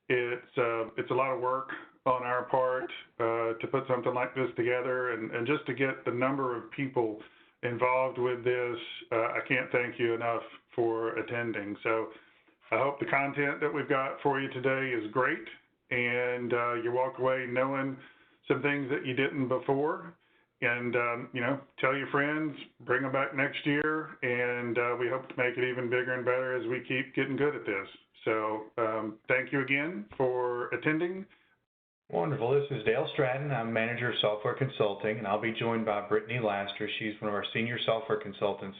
It's a lot of work on our part to put something like this together, and just to get the number of people involved with this. I can't thank you enough for attending. So I hope the content that we've got for you today is great, and you walk away knowing some things that you didn't before. And, tell your friends, bring them back next year, and we hope to make it even bigger and better as we keep getting good at this. So thank you again for attending. Wonderful. This is Dale Stratton. I'm Manager of Software Consulting, and I'll be joined by Brittany Laster. She's one of our Senior Software Consultants.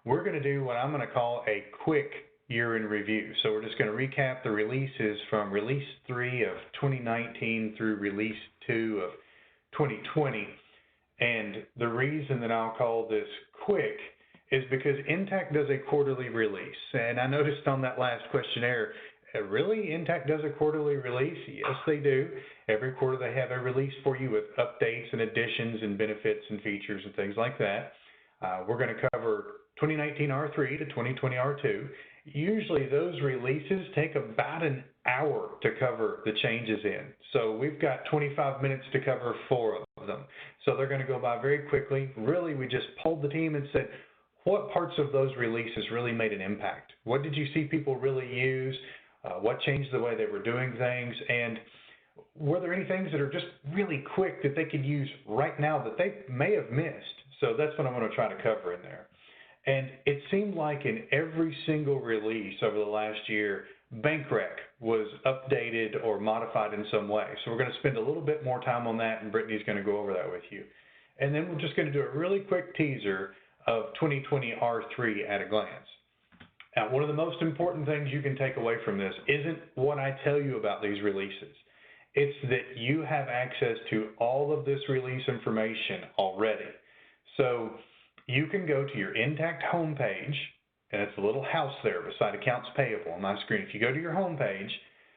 We're going to do what I'm going to call a quick year in review. So we're just going to recap the releases from Release 3 of 2019 through Release 2 of 2020. And the reason that I'll call this quick is because Intacct does a quarterly release. And I noticed on that last questionnaire, really, Intacct does a quarterly release? Yes, they do. Every quarter they have a release for you with updates and additions and benefits and features and things like that. We're going to cover 2019 R3 to 2020 R2. Usually those releases take about an hour to cover the changes in. So we've got 25 minutes to cover 4 of them. So they're going to go by very quickly. Really, we just polled the team and said, what parts of those releases really made an impact? What did you see people really use? What changed the way they were doing things? And were there any things that are just really quick that they could use right now that they may have missed? So that's what I'm going to try to cover in there. And it seemed like in every single release over the last year, BankRec was updated or modified in some way. So we're going to spend a little bit more time on that, and Brittany's going to go over that with you. And then we're just going to do a really quick teaser of 2020 R3 at a glance. Now, one of the most important things you can take away from this isn't what I tell you about these releases. It's that you have access to all of this release information already. So you can go to your Intacct homepage, and it's a little house there beside Accounts Payable on my screen. If you go to your homepage,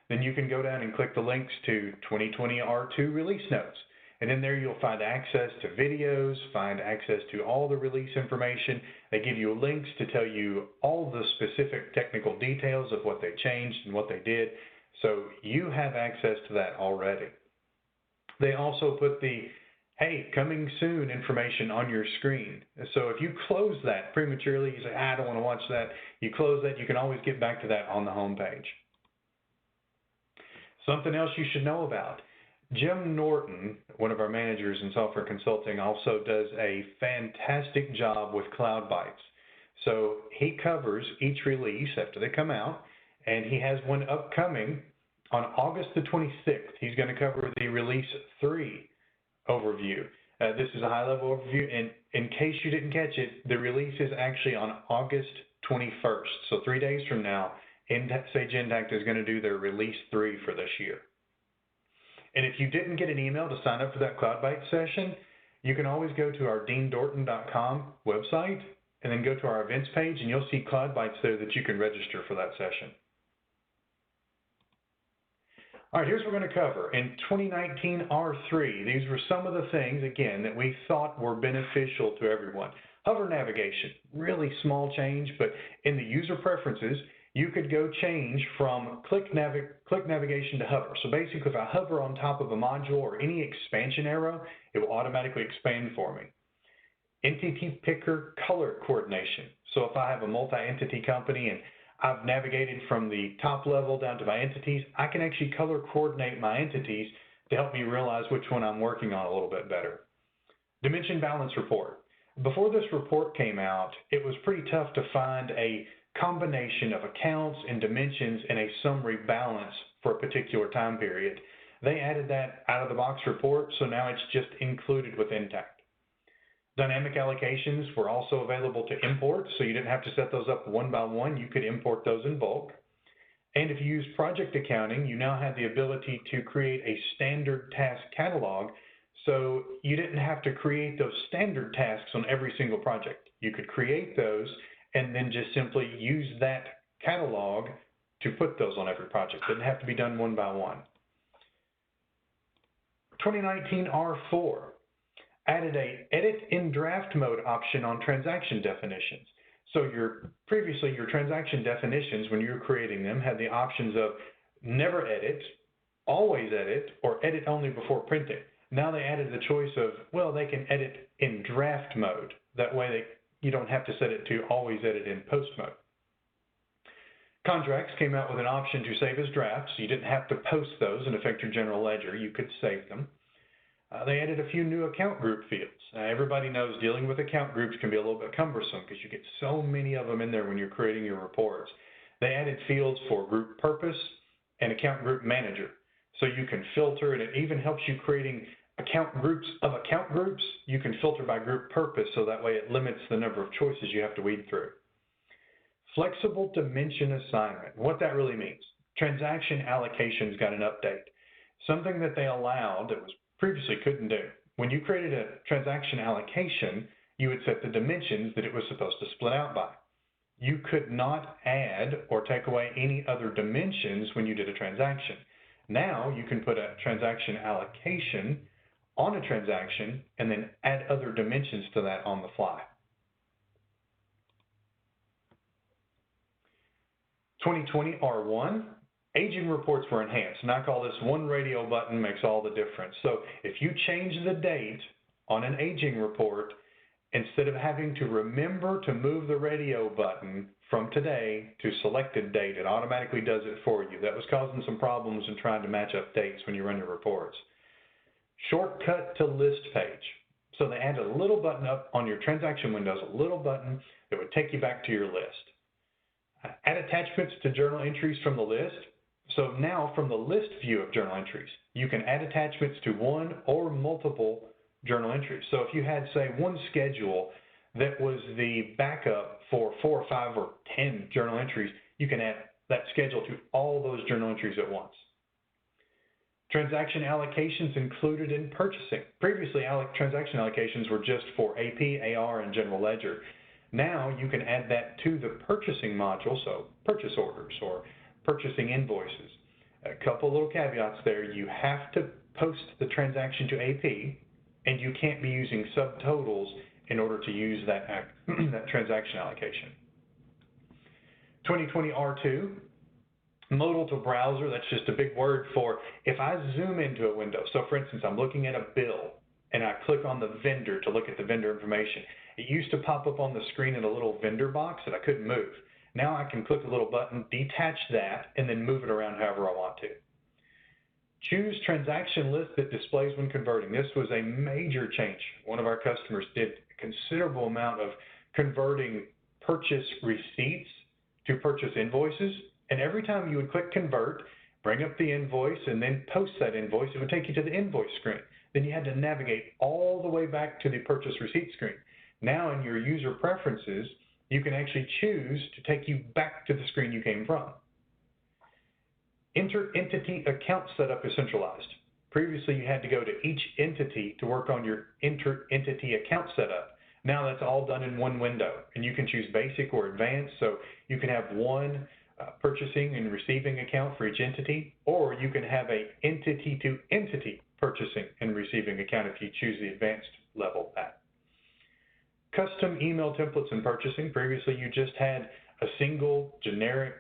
then you can go down and click the links to 2020 R2 release notes. And in there you'll find access to videos, find access to all the release information. They give you links to tell you all the specific technical details of what they changed and what they did. So you have access to that already. They also put the hey, coming soon information on your screen. So if you close that prematurely, you say, I don't want to watch that, you close that, you can always get back to that on the homepage. Something else you should know about. Jim Norton, one of our managers in software consulting, also does a fantastic job with CloudBytes. So he covers each release after they come out, and he has one upcoming on August the 26th. He's going to cover the Release 3 overview. This is a high-level overview, and in case you didn't catch it, the release is actually on August 21st. So 3 days from now, Sage Intacct is going to do their Release 3 for this year. And if you didn't get an email to sign up for that CloudBytes session, you can always go to our deandorton.com website and then go to our events page, and you'll see CloudBytes there that you can register for that session. All right, here's what we're going to cover. In 2019 R3, these were some of the things, again, that we thought were beneficial to everyone. Hover navigation, really small change, but in the user preferences, you could go change from click navigation to hover. So basically, if I hover on top of a module or any expansion arrow, it will automatically expand for me. Entity picker color coordination. So if I have a multi-entity company and I've navigated from the top level down to my entities, I can actually color coordinate my entities to help me realize which one I'm working on a little bit better. Dimension balance report. Before this report came out, it was pretty tough to find a combination of accounts and dimensions in a summary balance for a particular time period. They added that out of the box report, so now it's just included with Intacct. Dynamic allocations were also available to import, so you didn't have to set those up one by one. You could import those in bulk. And if you use project accounting, you now have the ability to create a standard task catalog, so you didn't have to create those standard tasks on every single project. You could create those and then just simply use that catalog to put those on every project. It didn't have to be done one by one. 2019 R4 added a edit in draft mode option on transaction definitions. So previously your transaction definitions, when you were creating them, had the options of never edit, always edit, or edit only before printing. Now they added the choice of, well, they can edit in draft mode. That way you don't have to set it to always edit in post mode. Contracts came out with an option to save as drafts, so you didn't have to post those and affect your general ledger. You could save them. They added a few new account group fields. Everybody knows dealing with account groups can be a little bit cumbersome because you get so many of them in there when you're creating your reports. They added fields for group purpose and account group manager. So you can filter, and it even helps you creating account groups of account groups. You can filter by group purpose, so that way it limits the number of choices you have to weed through. Flexible dimension assignment. What that really means. Transaction allocations got an update. Something that they allowed that was previously couldn't do. When you created a transaction allocation, you would set the dimensions that it was supposed to split out by. You could not add or take away any other dimensions when you did a transaction. Now you can put a transaction allocation on a transaction and then add other dimensions to that on the fly. 2020 R1, aging reports were enhanced, and I call this one radio button makes all the difference. So if you change the date on an aging report, instead of having to remember to move the radio button from today to selected date, it automatically does it for you. That was causing some problems in trying to match up dates when you run your reports. Shortcut to list page. So they added a little button up on your transaction windows, a little button that would take you back to your list. Add attachments to journal entries from the list. So now from the list view of journal entries, you can add attachments to one or multiple journal entries. So if you had, say, one schedule that was the backup for 4 or 5 or 10 journal entries, you can add that schedule to all those journal entries at once. Transaction allocations included in purchasing. Previously, transaction allocations were just for AP, AR, and general ledger. Now you can add that to the purchasing module, so purchase orders or purchasing invoices. A couple little caveats there. You have to post the transaction to AP, and you can't be using subtotals in order to use that, that transaction allocation. 2020 R2, modal to browser, that's just a big word for if I zoom into a window. So for instance, I'm looking at a bill, and I click on the vendor to look at the vendor information. It used to pop up on the screen in a little vendor box that I couldn't move. Now I can click a little button, detach that, and then move it around however I want to. Choose transaction list that displays when converting. This was a major change. One of our customers did a considerable amount of converting purchase receipts to purchase invoices. And every time you would click convert, bring up the invoice, and then post that invoice, it would take you to the invoice screen. Then you had to navigate all the way back to the purchase receipt screen. Now in your user preferences, you can actually choose to take you back to the screen you came from. Inter-entity account setup is centralized. Previously, you had to go to each entity to work on your inter-entity account setup. Now that's all done in one window, and you can choose basic or advanced, so you can have one purchasing and receiving account for each entity, or you can have a entity-to-entity purchasing and receiving account if you choose the advanced level of that. Custom email templates in purchasing. Previously, you just had a single generic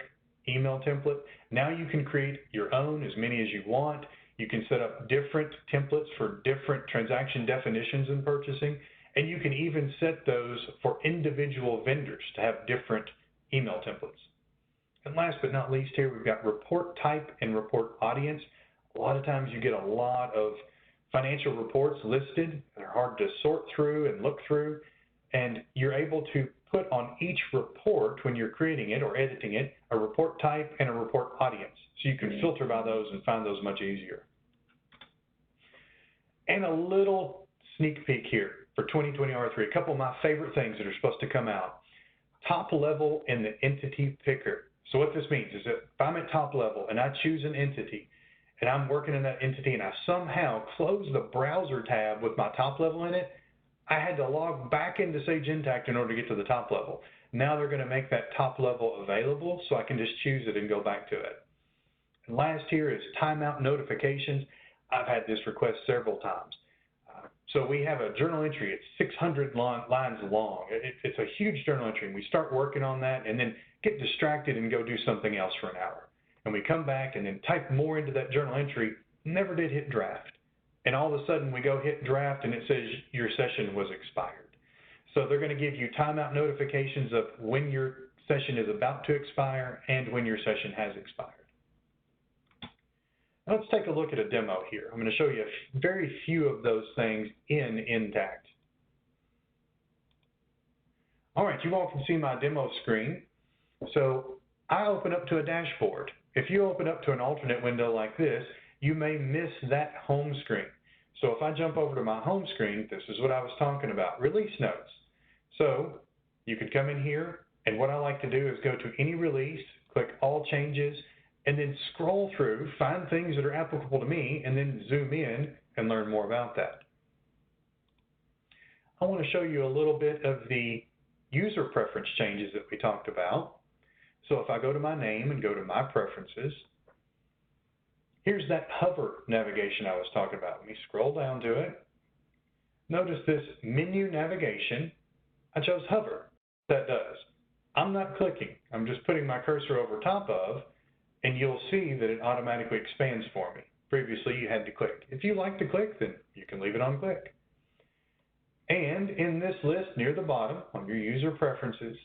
email template. Now you can create your own, as many as you want. You can set up different templates for different transaction definitions in purchasing, and you can even set those for individual vendors to have different email templates. And last but not least here, we've got report type and report audience. A lot of times you get a lot of financial reports listed. They're hard to sort through and look through. And you're able to put on each report when you're creating it or editing it, a report type and a report audience. So you can filter by those and find those much easier. And a little sneak peek here for 2020 R3, a couple of my favorite things that are supposed to come out. Top level in the entity picker. So what this means is that if I'm at top level and I choose an entity and I'm working in that entity and I somehow close the browser tab with my top level in it, I had to log back into Sage Intacct in order to get to the top level. Now they're going to make that top level available, so I can just choose it and go back to it. And last here is timeout notifications. I've had this request several times. So we have a journal entry. It's 600 lines long. It's a huge journal entry, and we start working on that and then get distracted and go do something else for an hour. and we come back and then type more into that journal entry, never did hit draft. And all of a sudden we go hit draft and it says your session was expired. So they're going to give you timeout notifications of when your session is about to expire and when your session has expired. Now let's take a look at a demo here. I'm going to show you very few of those things in Intacct. All right, you all can see my demo screen. So I open up to a dashboard. If you open up to an alternate window like this, you may miss that home screen. So if I jump over to my home screen, this is what I was talking about, release notes. So you could come in here, and what I like to do is go to any release, click all changes, and then scroll through, find things that are applicable to me, and then zoom in and learn more about that. I want to show you a little bit of the user preference changes that we talked about. So if I go to my name and go to my preferences, here's that hover navigation I was talking about. Let me scroll down to it. Notice this menu navigation. I chose hover. That does. I'm not clicking. I'm just putting my cursor over top of, and you'll see that it automatically expands for me. Previously, you had to click. If you like to click, then you can leave it on click. And in this list near the bottom, on your user preferences,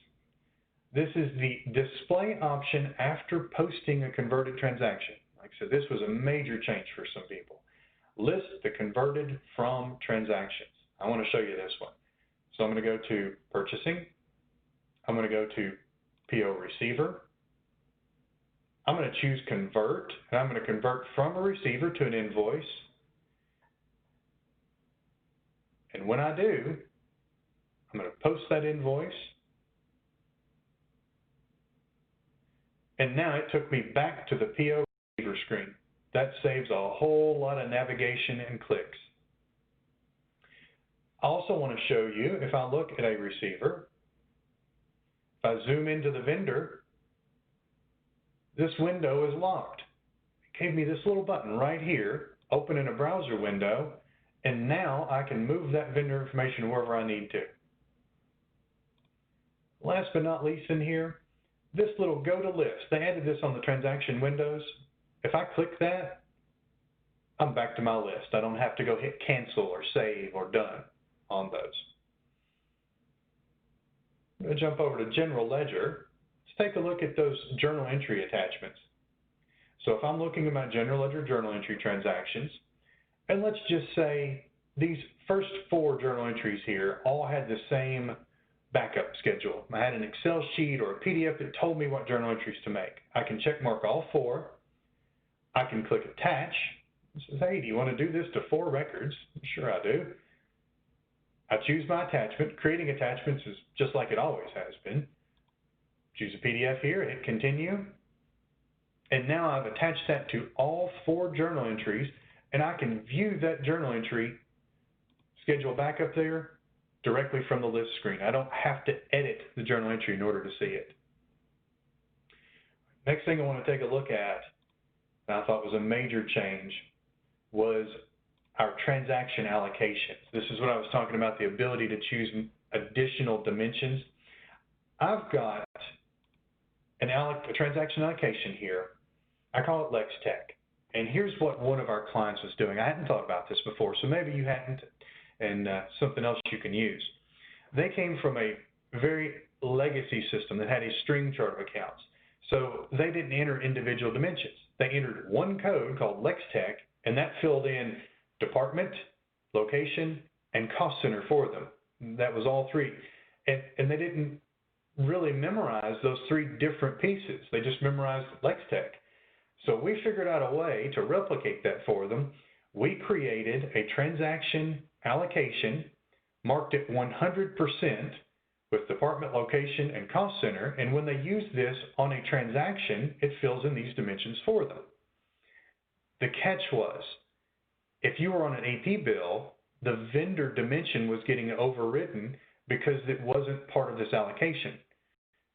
this is the display option after posting a converted transaction. Like I said, this was a major change for some people. List the converted from transactions. I want to show you this one. So I'm going to go to purchasing. I'm going to go to PO receiver. I'm going to choose convert, and I'm going to convert from a receiver to an invoice. And when I do, I'm going to post that invoice. And now it took me back to the PO receiver screen. That saves a whole lot of navigation and clicks. I also want to show you, if I look at a receiver, if I zoom into the vendor, this window is locked. It gave me this little button right here, open in a browser window, and now I can move that vendor information wherever I need to. Last but not least in here, this little go to list. They added this on the transaction windows. If I click that, I'm back to my list. I don't have to go hit cancel or save or done on those. I'm going to jump over to General Ledger. Let's take a look at those journal entry attachments. So if I'm looking at my General Ledger journal entry transactions, and let's just say these first 4 journal entries here all had the same backup schedule. I had an Excel sheet or a PDF that told me what journal entries to make. I can check mark all 4. I can click attach. It says, hey, do you want to do this to 4 records? Sure I do. I choose my attachment. Creating attachments is just like it always has been. Choose a PDF here, hit continue. And now I've attached that to all 4 journal entries, and I can view that journal entry, schedule backup there, directly from the list screen. I don't have to edit the journal entry in order to see it. Next thing I want to take a look at, and I thought was a major change, was our transaction allocations. This is what I was talking about, the ability to choose additional dimensions. I've got a transaction allocation here. I call it LexTech. And here's what one of our clients was doing. I hadn't thought about this before, so maybe you hadn't, and something else you can use. They came from a very legacy system that had a string chart of accounts. So they didn't enter individual dimensions. They entered one code called LexTech, and that filled in department, location, and cost center for them. That was all 3. And they didn't really memorize those 3 different pieces. They just memorized LexTech. So we figured out a way to replicate that for them. We created a transaction allocation, marked it 100% with department, location, and cost center, and when they use this on a transaction, it fills in these dimensions for them. The catch was, if you were on an AP bill, the vendor dimension was getting overridden because it wasn't part of this allocation.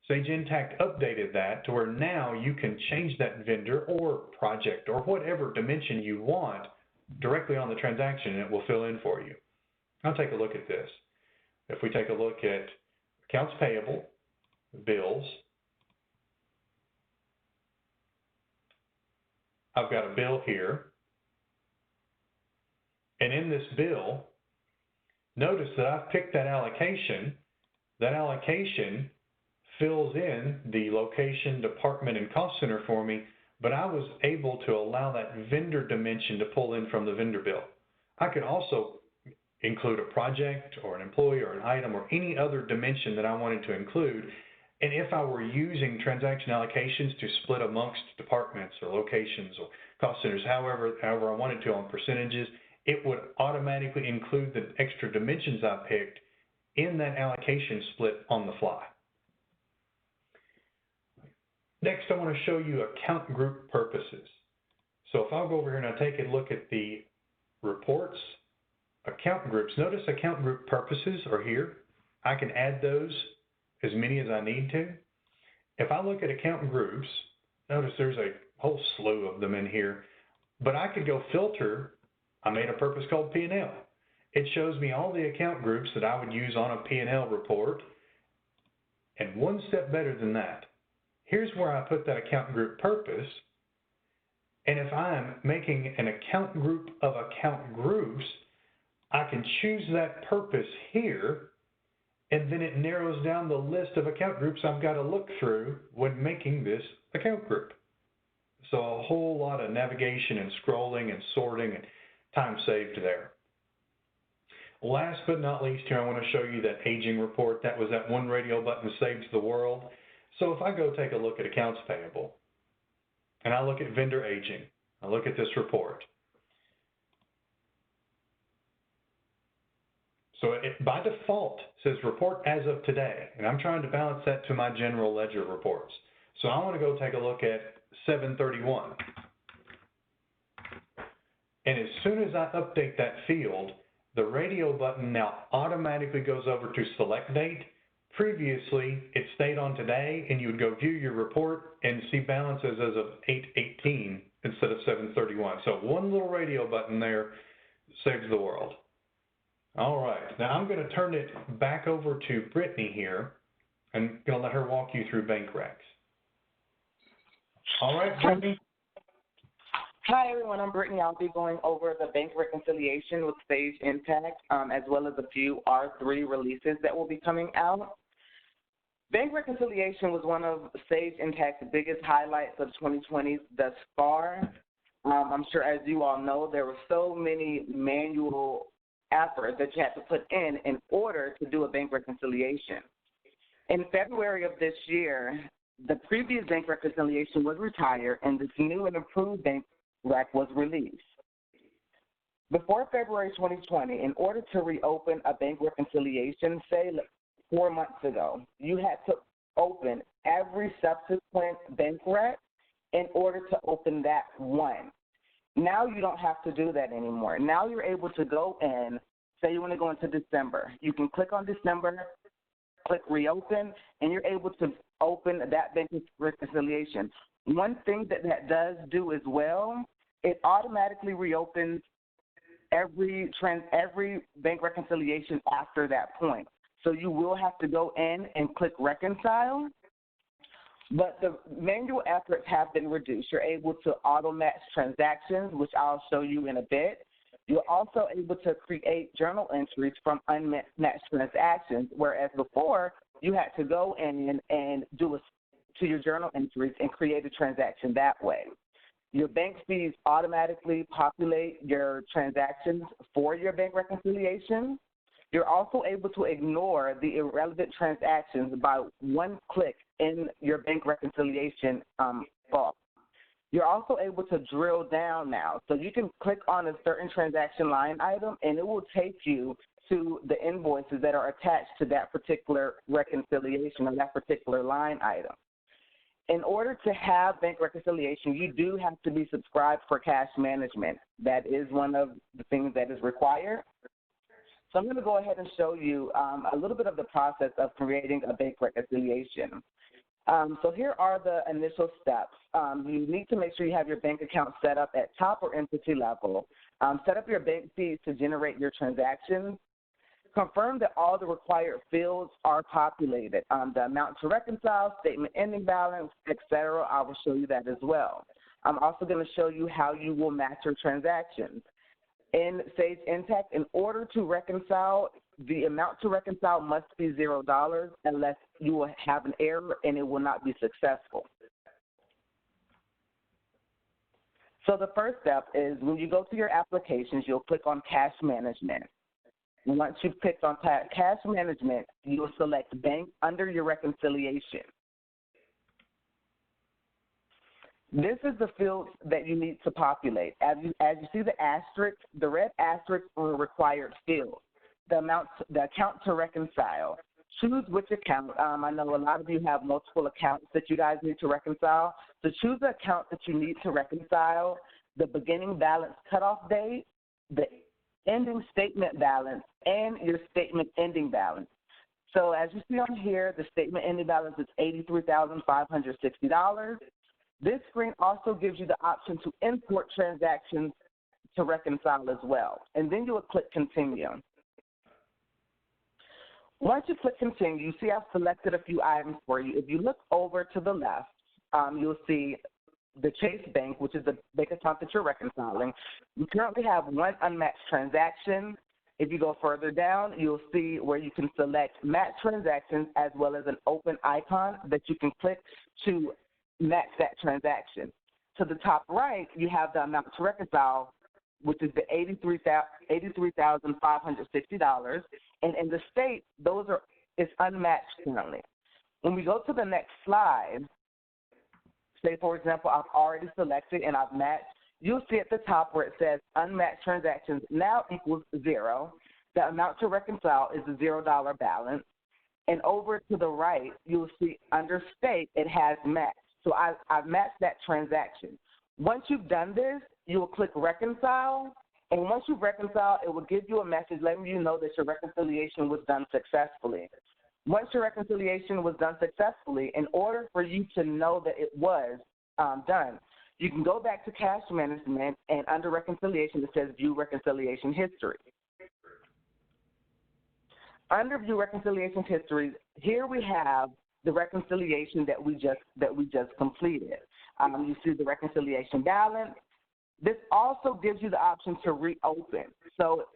Sage Intacct updated that to where now you can change that vendor or project or whatever dimension you want directly on the transaction, and it will fill in for you. I'll take a look at this. If we take a look at accounts payable, bills, I've got a bill here. And in this bill, notice that I've picked that allocation. That allocation fills in the location, department, and cost center for me, but I was able to allow that vendor dimension to pull in from the vendor bill. I could also include a project or an employee or an item or any other dimension that I wanted to include. And if I were using transaction allocations to split amongst departments or locations or cost centers, however I wanted to on percentages, it would automatically include the extra dimensions I picked in that allocation split on the fly. Next, I want to show you account group purposes. So if I'll go over here and I take a look at the reports, account groups, notice account group purposes are here. I can add those as many as I need to. If I look at account groups, notice there's a whole slew of them in here, but I could go filter. I made a purpose called P&L. It shows me all the account groups that I would use on a P&L report. And one step better than that, here's where I put that account group purpose. And if I'm making an account group of account groups, I can choose that purpose here, and then it narrows down the list of account groups I've got to look through when making this account group. So a whole lot of navigation and scrolling and sorting and time saved there. Last but not least here, I want to show you that aging report. That was that one radio button saves the world. So if I go take a look at accounts payable, and I look at vendor aging, I look at this report. So it, by default, says report as of today, and I'm trying to balance that to my general ledger reports. So I want to go take a look at 7/31. And as soon as I update that field, the radio button now automatically goes over to select date. Previously, it stayed on today, and you would go view your report and see balances as of 8/18 instead of 7/31. So one little radio button there saves the world. All right, now I'm going to turn it back over to Brittany here. I'm going to let her walk you through bank recs. All right, Brittany. Hi, everyone. I'm Brittany. I'll be going over the bank reconciliation with Sage Intacct, as well as a few R3 releases that will be coming out. Bank reconciliation was one of Sage Intacct's biggest highlights of 2020 thus far. I'm sure, as you all know, there were so many manual effort that you had to put in order to do a bank reconciliation. In February of this year, the previous bank reconciliation was retired and this new and improved bank rec was released. Before February 2020, in order to reopen a bank reconciliation, say 4 months ago, you had to open every subsequent bank rec in order to open that one. Now you don't have to do that anymore. Now you're able to go in, say you want to go into December. You can click on December, click reopen, and you're able to open that bank reconciliation. One thing that does do as well, it automatically reopens every bank reconciliation after that point. So you will have to go in and click reconcile. But the manual efforts have been reduced. You're able to auto-match transactions, which I'll show you in a bit. You're also able to create journal entries from unmatched transactions, whereas before you had to go in and do to your journal entries and create a transaction that way. Your bank fees automatically populate your transactions for your bank reconciliation. You're also able to ignore the irrelevant transactions by one click in your bank reconciliation box. You're also able to drill down now. So you can click on a certain transaction line item, and it will take you to the invoices that are attached to that particular reconciliation or that particular line item. In order to have bank reconciliation, you do have to be subscribed for cash management. That is one of the things that is required. So I'm going to go ahead and show you a little bit of the process of creating a bank reconciliation. So here are the initial steps. You need to make sure you have your bank account set up at top or entity level. Set up your bank feeds to generate your transactions. Confirm that all the required fields are populated. The amount to reconcile, statement ending balance, etc. I will show you that as well. I'm also going to show you how you will match your transactions. In Sage Intacct, in order to reconcile, the amount to reconcile must be $0 unless you will have an error and it will not be successful. So the first step is when you go to your applications, you'll click on Cash Management. Once you've clicked on Cash Management, you'll select Bank under your reconciliation. This is the field that you need to populate. As you see the asterisk, the red asterisk are a required field. The account to reconcile. Choose which account. I know a lot of you have multiple accounts that you guys need to reconcile. So choose the account that you need to reconcile, the beginning balance cutoff date, the ending statement balance, and your statement ending balance. So as you see on here, the statement ending balance is $83,560. This screen also gives you the option to import transactions to reconcile as well. And then you will click Continue. Once you click Continue, you see I've selected a few items for you. If you look over to the left, you'll see the Chase Bank, which is the bank account that you're reconciling. You currently have one unmatched transaction. If you go further down, you'll see where you can select Match Transactions as well as an open icon that you can click to match that transaction. To the top right, you have the amount to reconcile, which is the $83,560. And in the state, it's unmatched currently. When we go to the next slide, say, for example, I've already selected and I've matched, you'll see at the top where it says unmatched transactions now equals 0. The amount to reconcile is a $0 balance. And over to the right, you'll see under state, it has matched. So I've matched that transaction. Once you've done this, you will click Reconcile. And once you've reconciled, it will give you a message letting you know that your reconciliation was done successfully. Once your reconciliation was done successfully, in order for you to know that it was done, you can go back to Cash Management, and under Reconciliation, it says View Reconciliation History. Under View Reconciliation History, here we have the reconciliation that we just completed. You see the reconciliation balance. This also gives you the option to reopen. So,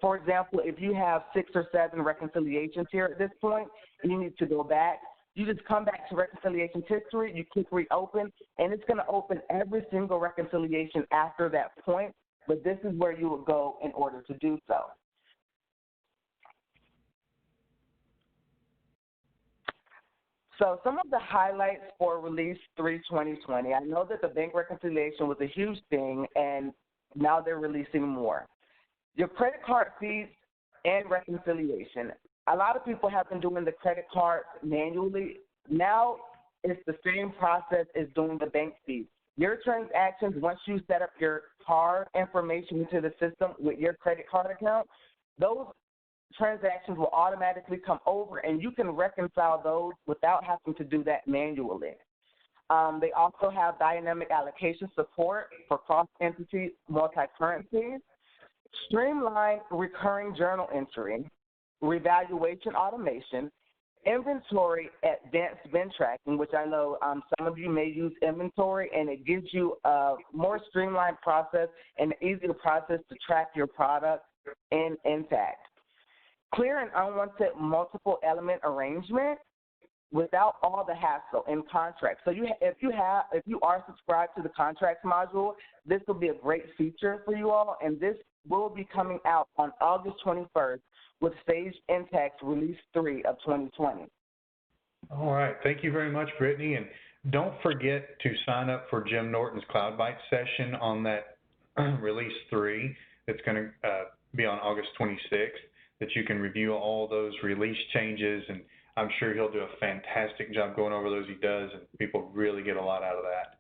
for example, if you have 6 or 7 reconciliations here at this point, and you need to go back, you just come back to reconciliation history, you click reopen, and it's going to open every single reconciliation after that point, but this is where you will go in order to do so. So some of the highlights for Release 3 2020, I know that the bank reconciliation was a huge thing, and now they're releasing more. Your credit card fees and reconciliation. A lot of people have been doing the credit cards manually. Now it's the same process as doing the bank fees. Your transactions, once you set up your card information into the system with your credit card account, those transactions will automatically come over, and you can reconcile those without having to do that manually. They also have dynamic allocation support for cross-entity multi-currencies, streamlined recurring journal entry, revaluation automation, inventory advanced bin tracking, which I know some of you may use inventory, and it gives you a more streamlined process and an easier process to track your product in Intacct. Clear and unwanted multiple element arrangement without all the hassle in contracts. So if you are subscribed to the contracts module, this will be a great feature for you all, and this will be coming out on August 21st with Sage Intacct Release 3 of 2020. All right. Thank you very much, Brittany. And don't forget to sign up for Jim Norton's CloudBytes session on that Release 3. It's going to be on August 26th, that you can review all those release changes, and I'm sure he'll do a fantastic job going over those. He does, and people really get a lot out of that.